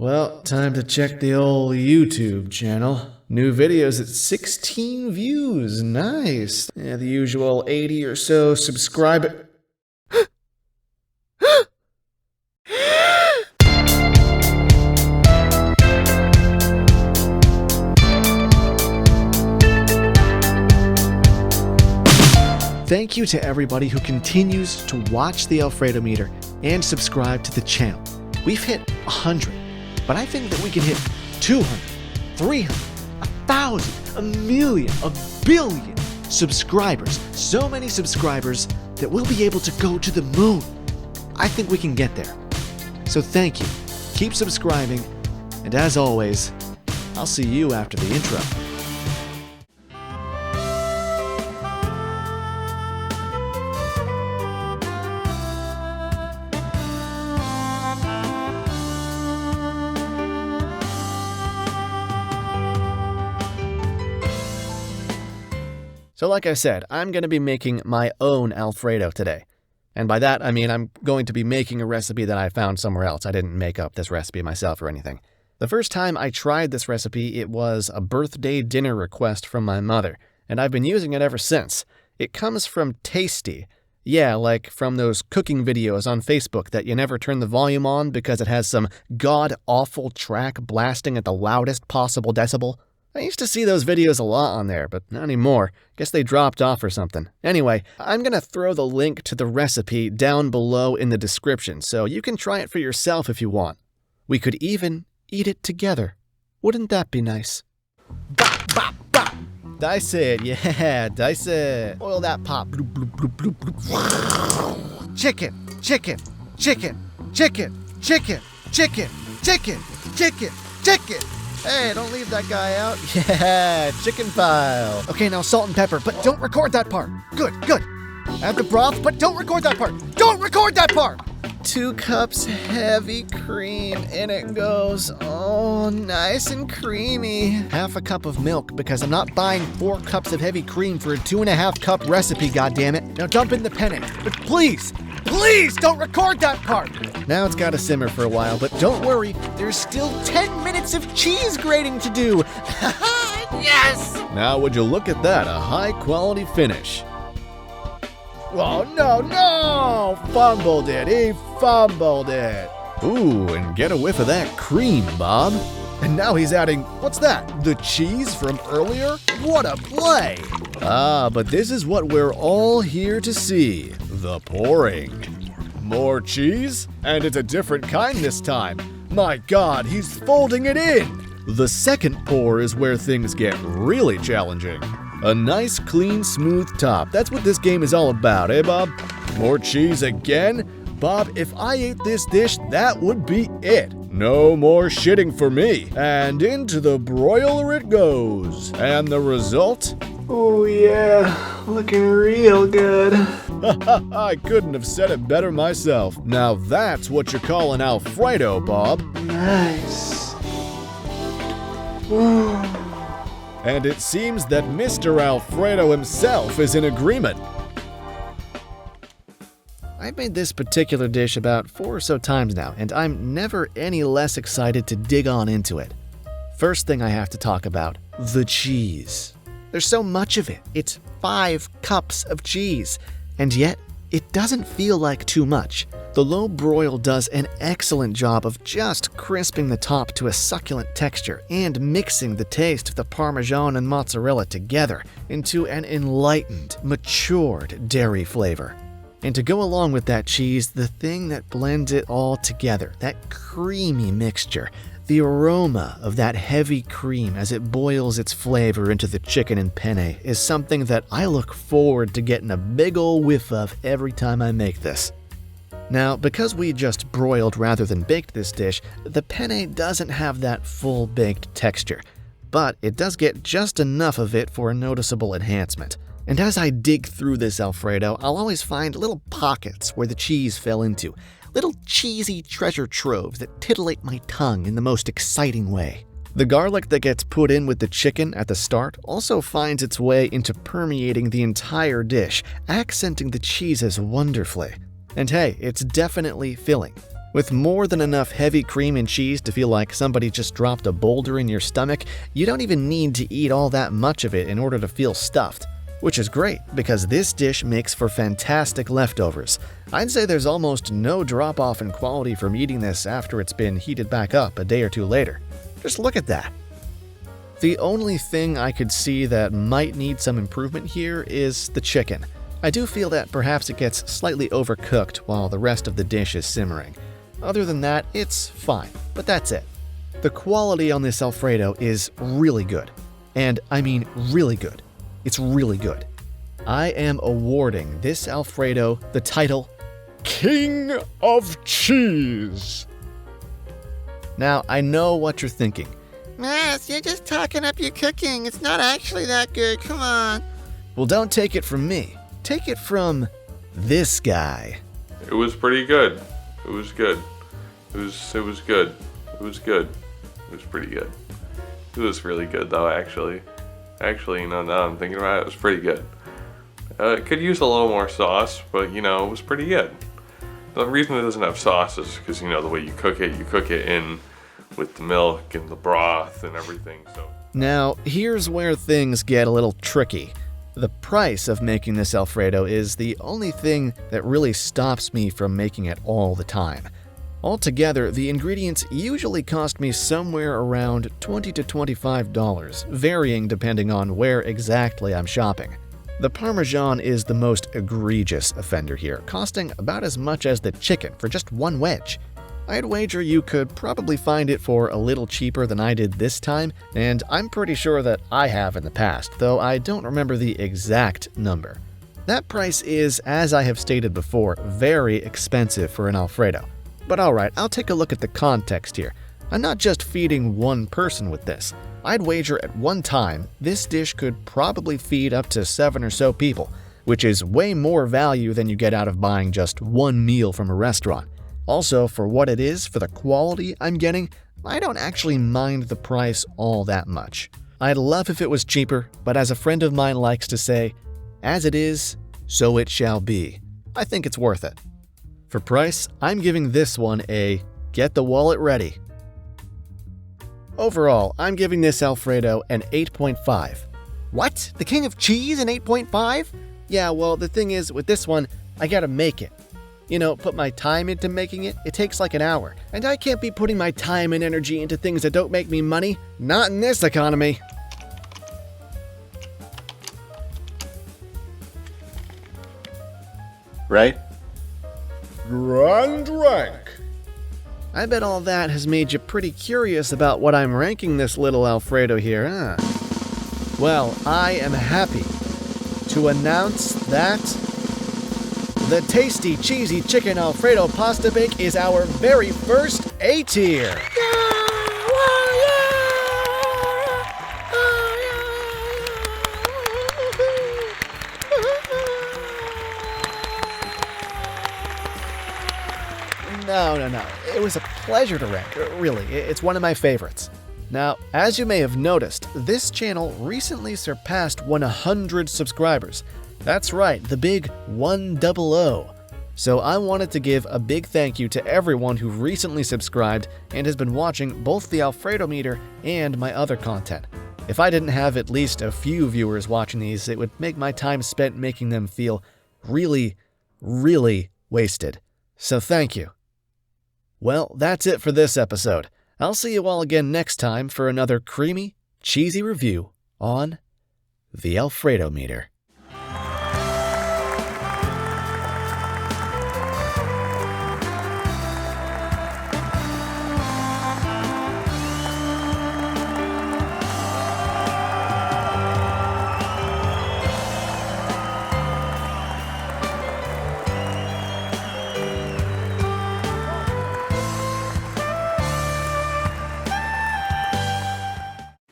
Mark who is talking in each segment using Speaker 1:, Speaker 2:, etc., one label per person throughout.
Speaker 1: Well, time to check the old YouTube channel. New videos at 16 views. Nice. Yeah, the usual 80 or so subscribers. Thank you to everybody who continues to watch the Alfredo-Meter and subscribe to the channel. We've hit 100, but I think that we can hit 200, 300, 1,000, a million, a billion subscribers. So many subscribers that we'll be able to go to the moon. I think we can get there. So thank you. Keep subscribing. And as always, I'll see you after the intro. So like I said, I'm going to be making my own Alfredo today. And by that, I mean I'm going to be making a recipe that I found somewhere else. I didn't make up this recipe myself or anything. The first time I tried this recipe, it was a birthday dinner request from my mother, and I've been using it ever since. It comes from Tasty. Yeah, like from those cooking videos on Facebook that you never turn the volume on because it has some god-awful track blasting at the loudest possible decibel. I used to see those videos a lot on there, but not anymore. Guess they dropped off or something. Anyway, I'm gonna throw the link to the recipe down below in the description, so you can try it for yourself if you want. We could even eat it together. Wouldn't that be nice? Bop, bop, bop. Dice it, yeah, dice it. Oil that pop. Bloop, bloop, bloop, bloop, bloop. Chicken, chicken, chicken, chicken, chicken, chicken, chicken, chicken, chicken. Hey, don't leave that guy out. Yeah, chicken pile. Okay, now salt and pepper, but don't record that part. Good, good. Add the broth, but don't record that part. Don't record that part! 2 cups heavy cream, and it goes, oh, nice and creamy. Half a cup of milk, because I'm not buying 4 cups of heavy cream for a 2.5 cup recipe, goddammit. Now dump in the penne, but please don't record that part! Now it's gotta simmer for a while, but don't worry, there's still 10 minutes of cheese grating to do. Yes! Now would you look at that, a high quality finish. Oh, no! Fumbled it. He fumbled it. Ooh, and get a whiff of that cream, Bob. And now he's adding, what's that? The cheese from earlier? What a play! Ah, but this is what we're all here to see. The pouring. More cheese? And it's a different kind this time. My God, he's folding it in! The second pour is where things get really challenging. A nice, clean, smooth top. That's what this game is all about, eh, Bob? More cheese again? Bob, if I ate this dish, that would be it. No more shitting for me. And into the broiler it goes. And the result? Oh yeah, looking real good. I couldn't have said it better myself. Now that's what you call an Alfredo, Bob. Nice. Woo. And it seems that Mr. Alfredo himself is in agreement. I've made this particular dish about 4 or so times now, and I'm never any less excited to dig on into it. First thing I have to talk about, the cheese. There's so much of it. It's 5 cups of cheese, and yet it doesn't feel like too much. The low broil does an excellent job of just crisping the top to a succulent texture and mixing the taste of the Parmesan and mozzarella together into an enlightened, matured dairy flavor. And to go along with that cheese, the thing that blends it all together, that creamy mixture, the aroma of that heavy cream as it boils its flavor into the chicken and penne is something that I look forward to getting a big ol' whiff of every time I make this. Now, because we just broiled rather than baked this dish, the penne doesn't have that full baked texture, but it does get just enough of it for a noticeable enhancement. And as I dig through this Alfredo, I'll always find little pockets where the cheese fell into, little cheesy treasure troves that titillate my tongue in the most exciting way. The garlic that gets put in with the chicken at the start also finds its way into permeating the entire dish, accenting the cheeses wonderfully. And hey, it's definitely filling. With more than enough heavy cream and cheese to feel like somebody just dropped a boulder in your stomach, you don't even need to eat all that much of it in order to feel stuffed. Which is great, because this dish makes for fantastic leftovers. I'd say there's almost no drop-off in quality from eating this after it's been heated back up a day or two later. Just look at that. The only thing I could see that might need some improvement here is the chicken. I do feel that perhaps it gets slightly overcooked while the rest of the dish is simmering. Other than that, it's fine, but that's it. The quality on this Alfredo is really good. And I mean really good. It's really good. I am awarding this Alfredo the title King of Cheese. Now, I know what you're thinking.
Speaker 2: Mass, you're just talking up your cooking. It's not actually that good. Come on.
Speaker 1: Well, don't take it from me. Take it from this guy.
Speaker 3: It was pretty good. It was good. It was good. It was good. It was pretty good. It was really good though, actually. Actually, now I'm thinking about it, it was pretty good. It could use a little more sauce, but it was pretty good. The reason it doesn't have sauce is because, the way you cook it in with the milk and the broth and everything, so.
Speaker 1: Now, here's where things get a little tricky. The price of making this Alfredo is the only thing that really stops me from making it all the time. Altogether, the ingredients usually cost me somewhere around $20 to $25, varying depending on where exactly I'm shopping. The Parmesan is the most egregious offender here, costing about as much as the chicken for just one wedge. I'd wager you could probably find it for a little cheaper than I did this time, and I'm pretty sure that I have in the past, though I don't remember the exact number. That price is, as I have stated before, very expensive for an Alfredo. But alright, I'll take a look at the context here. I'm not just feeding one person with this. I'd wager at one time, this dish could probably feed up to 7 or so people, which is way more value than you get out of buying just one meal from a restaurant. Also, for what it is, for the quality I'm getting, I don't actually mind the price all that much. I'd love if it was cheaper, but as a friend of mine likes to say, as it is, so it shall be. I think it's worth it. For price, I'm giving this one a get the wallet ready. Overall, I'm giving this Alfredo an 8.5. What? The king of cheese an 8.5? Yeah, well, the thing is, with this one, I gotta make it. Put my time into making it, it takes like an hour. And I can't be putting my time and energy into things that don't make me money. Not in this economy.
Speaker 4: Right?
Speaker 1: Grand rank. I bet all that has made you pretty curious about what I'm ranking this little Alfredo here, huh? Well, I am happy to announce that the tasty, cheesy chicken Alfredo pasta bake is our very first A tier. No. It was a pleasure to rank. Really, it's one of my favorites. Now, as you may have noticed, this channel recently surpassed 100 subscribers. That's right, the big 100. So I wanted to give a big thank you to everyone who recently subscribed and has been watching both the Alfredo-Meter and my other content. If I didn't have at least a few viewers watching these, it would make my time spent making them feel really, really wasted. So thank you. Well, that's it for this episode. I'll see you all again next time for another creamy, cheesy review on the Alfredo-Meter.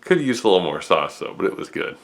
Speaker 3: Could use a little more sauce though, but it was good.